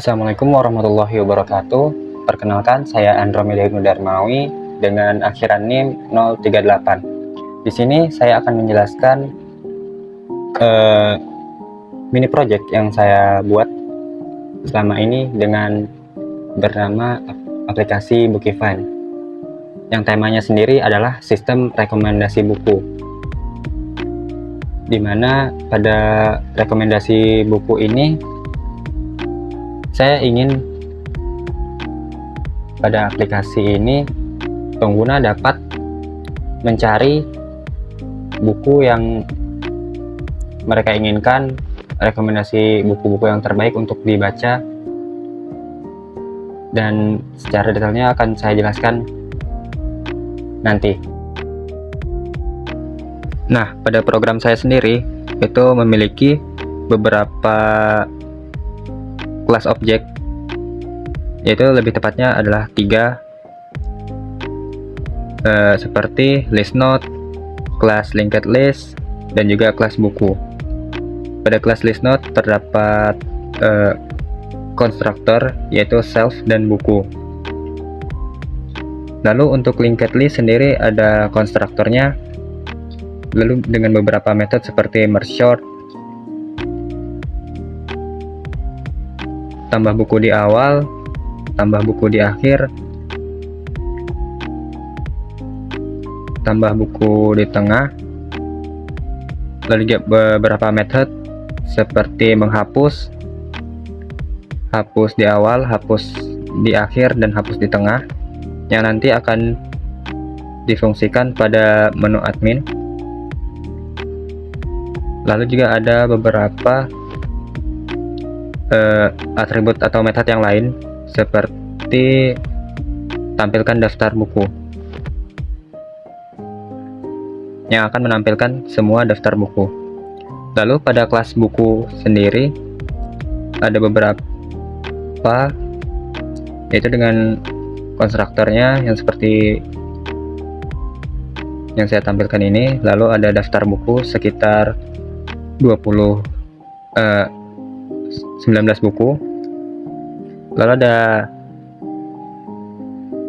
Assalamualaikum warahmatullahi wabarakatuh. Perkenalkan, saya Andromeda Ibnu Darmawi dengan akhiran NIM 038. Di sini saya akan menjelaskan mini project yang saya buat selama ini dengan bernama aplikasi Bookify. Yang temanya sendiri adalah sistem rekomendasi buku, di mana pada rekomendasi buku ini saya ingin pada aplikasi ini pengguna dapat mencari buku yang mereka inginkan, rekomendasi buku-buku yang terbaik untuk dibaca, dan secara detailnya akan saya jelaskan nanti. Nah, pada program saya sendiri itu memiliki beberapa kelas objek, yaitu lebih tepatnya adalah 3, seperti list note, kelas linked list, dan juga kelas buku. Pada kelas list note terdapat konstruktor, yaitu self dan buku. Lalu untuk linked list sendiri ada konstruktornya, lalu dengan beberapa metode seperti merge sort, tambah buku di awal, tambah buku di akhir, tambah buku di tengah, lalu juga beberapa metode seperti menghapus, hapus di awal, hapus di akhir, dan hapus di tengah, yang nanti akan difungsikan pada menu admin. Lalu juga ada beberapa atribut atau metode yang lain seperti tampilkan daftar buku, yang akan menampilkan semua daftar buku. Lalu pada kelas buku sendiri ada beberapa, yaitu dengan konstruktornya yang seperti yang saya tampilkan ini. Lalu ada daftar buku sekitar 19 buku. Lalu ada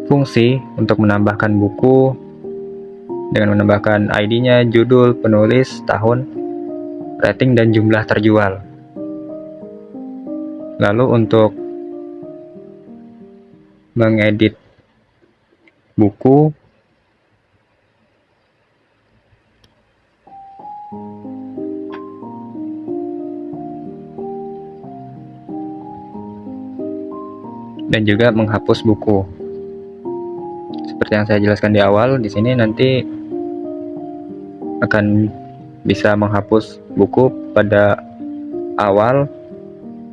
fungsi untuk menambahkan buku dengan menambahkan ID-nya, judul, penulis, tahun, rating, dan jumlah terjual. Lalu untuk mengedit buku, dan juga menghapus buku. Seperti yang saya jelaskan di awal, di sini nanti akan bisa menghapus buku pada awal,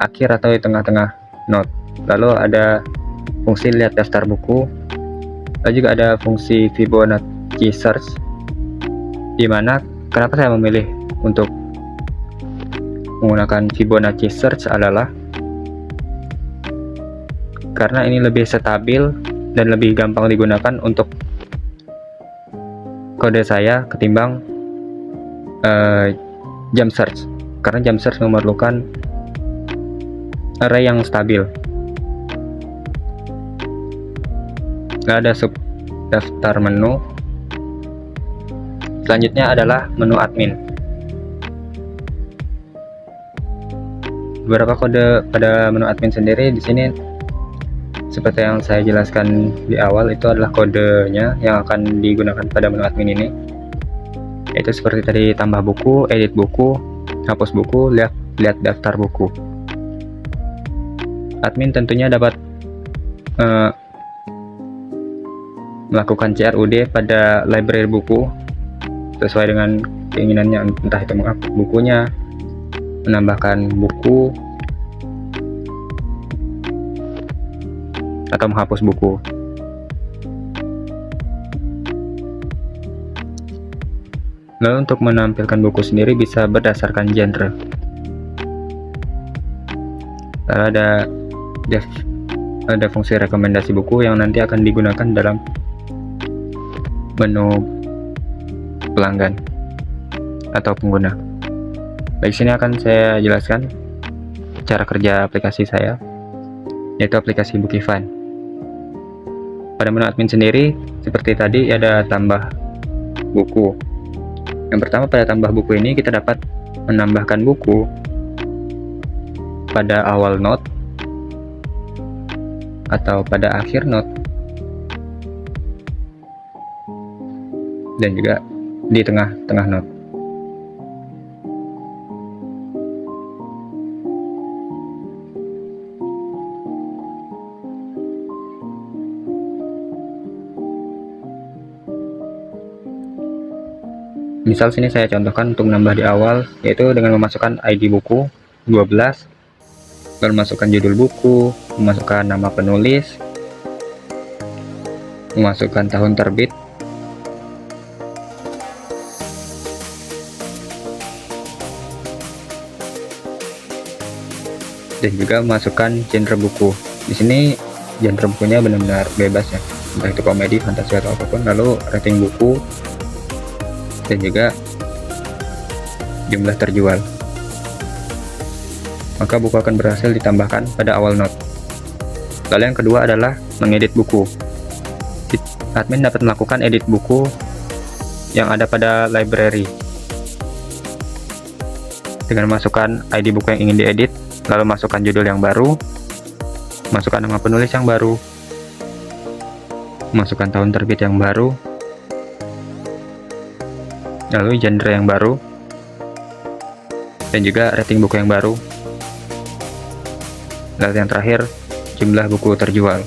akhir, atau di tengah-tengah note. Lalu ada fungsi lihat daftar buku, lalu juga ada fungsi Fibonacci search, dimana kenapa saya memilih untuk menggunakan Fibonacci search adalah karena ini lebih stabil dan lebih gampang digunakan untuk kode saya ketimbang jump search, karena jump search memerlukan array yang stabil. Ada sub daftar menu. Selanjutnya adalah menu admin. Beberapa kode pada menu admin sendiri di sini seperti yang saya jelaskan di awal, itu adalah kodenya yang akan digunakan pada menu admin ini, yaitu seperti tadi: tambah buku, edit buku, hapus buku, lihat daftar buku. Admin tentunya dapat melakukan CRUD pada library buku sesuai dengan keinginannya, entah itu menghapus bukunya, menambahkan buku, atau menghapus buku. Lalu untuk menampilkan buku sendiri bisa berdasarkan genre. Lalu ada fungsi rekomendasi buku yang nanti akan digunakan dalam menu pelanggan atau pengguna. Baik, sini akan saya jelaskan cara kerja aplikasi saya. yaitu aplikasi Bookify. Pada menu admin sendiri, seperti tadi ada tambah buku. Yang pertama, pada tambah buku ini kita dapat menambahkan buku pada awal note atau pada akhir note, dan juga di tengah-tengah note. Misal sini saya contohkan untuk menambah di awal, yaitu dengan memasukkan ID buku 12, lalu memasukkan judul buku, memasukkan nama penulis, memasukkan tahun terbit, dan juga memasukkan genre buku. Di sini genre bukunya benar-benar bebas ya, entah itu komedi, fantasi atau apapun. Lalu rating buku dan juga jumlah terjual. Maka buku akan berhasil ditambahkan pada awal note. Lalu yang kedua adalah mengedit buku. Admin dapat melakukan edit buku yang ada pada library dengan memasukkan ID buku yang ingin diedit, lalu masukkan judul yang baru, masukkan nama penulis yang baru, masukkan tahun terbit yang baru, lalu genre yang baru, dan juga rating buku yang baru. Lalu yang terakhir, jumlah buku terjual.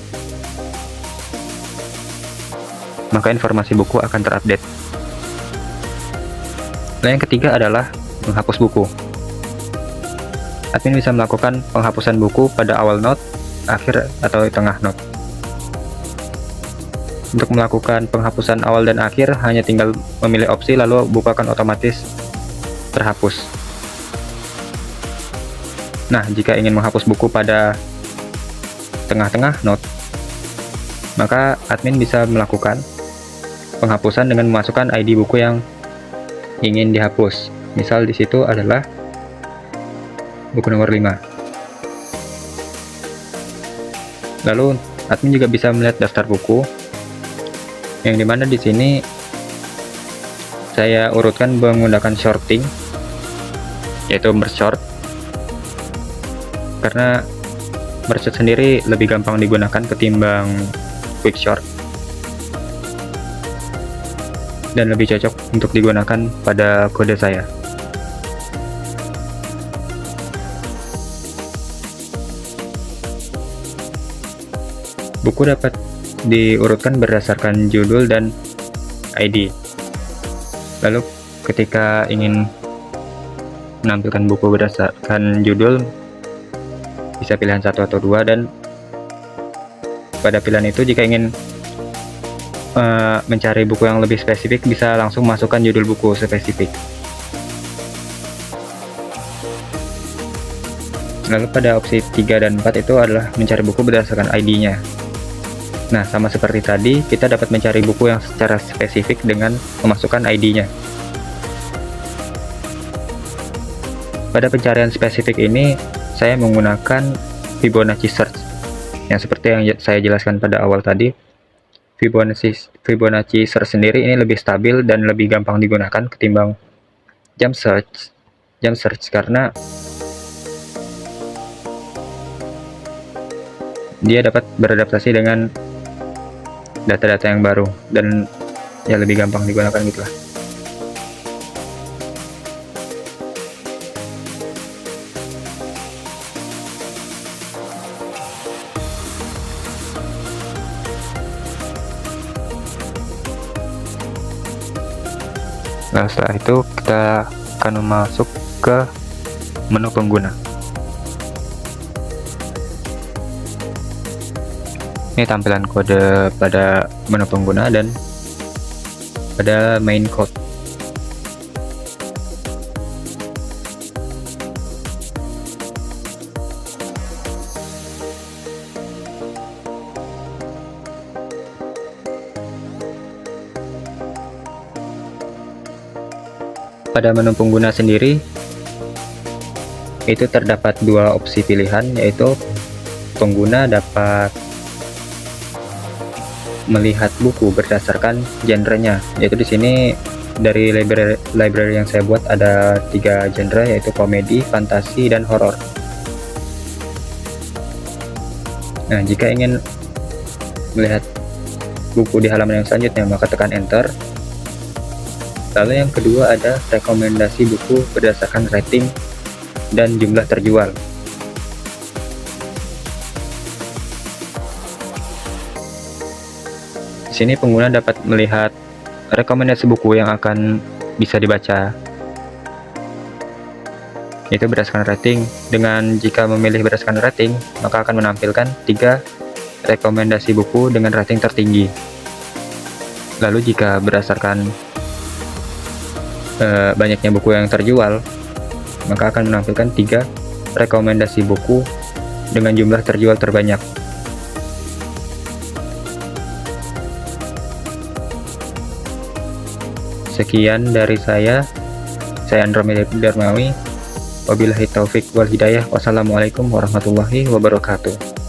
Maka informasi buku akan terupdate. Lalu yang ketiga adalah menghapus buku. Admin bisa melakukan penghapusan buku pada awal note, akhir, atau tengah note. Untuk melakukan penghapusan awal dan akhir, hanya tinggal memilih opsi, lalu buku akan otomatis terhapus. Nah, jika ingin menghapus buku pada tengah-tengah note, maka admin bisa melakukan penghapusan dengan memasukkan ID buku yang ingin dihapus. Misal di situ adalah buku nomor 5. Lalu admin juga bisa melihat daftar buku, yang dimana di sini saya urutkan menggunakan sorting, yaitu merge sort, karena merge sort sendiri lebih gampang digunakan ketimbang quick sort, dan lebih cocok untuk digunakan pada kode saya. Buku dapat diurutkan berdasarkan judul dan ID. Lalu ketika ingin menampilkan buku berdasarkan judul, bisa pilihan 1 atau 2, dan pada pilihan itu jika ingin mencari buku yang lebih spesifik, bisa langsung masukkan judul buku spesifik. Lalu pada opsi 3 dan 4 itu adalah mencari buku berdasarkan ID-nya. Nah, sama seperti tadi, kita dapat mencari buku yang secara spesifik dengan memasukkan ID-nya. Pada pencarian spesifik ini, saya menggunakan Fibonacci Search, yang seperti yang saya jelaskan pada awal tadi. Fibonacci Search sendiri ini lebih stabil dan lebih gampang digunakan ketimbang Jump Search, karena dia dapat beradaptasi dengan data-data yang baru dan ya lebih gampang digunakan gitulah. Nah, setelah itu kita akan masuk ke menu pengguna. Ini tampilan kode pada menu pengguna dan pada main code. Pada menu pengguna sendiri itu terdapat 2 opsi pilihan, yaitu pengguna dapat melihat buku berdasarkan genrenya, yaitu di sini dari library yang saya buat ada 3 genre, yaitu komedi, fantasi, dan horor. Nah, jika ingin melihat buku di halaman yang selanjutnya, maka tekan enter. Lalu yang kedua ada rekomendasi buku berdasarkan rating dan jumlah terjual. Di sini pengguna dapat melihat rekomendasi buku yang akan bisa dibaca, itu berdasarkan rating. Dengan jika memilih berdasarkan rating, maka akan menampilkan 3 rekomendasi buku dengan rating tertinggi. Lalu jika berdasarkan banyaknya buku yang terjual, maka akan menampilkan 3 rekomendasi buku dengan jumlah terjual terbanyak. Sekian dari saya Andromeda Darmawi. Wabillahi taufik wal hidayah. Wassalamualaikum warahmatullahi wabarakatuh.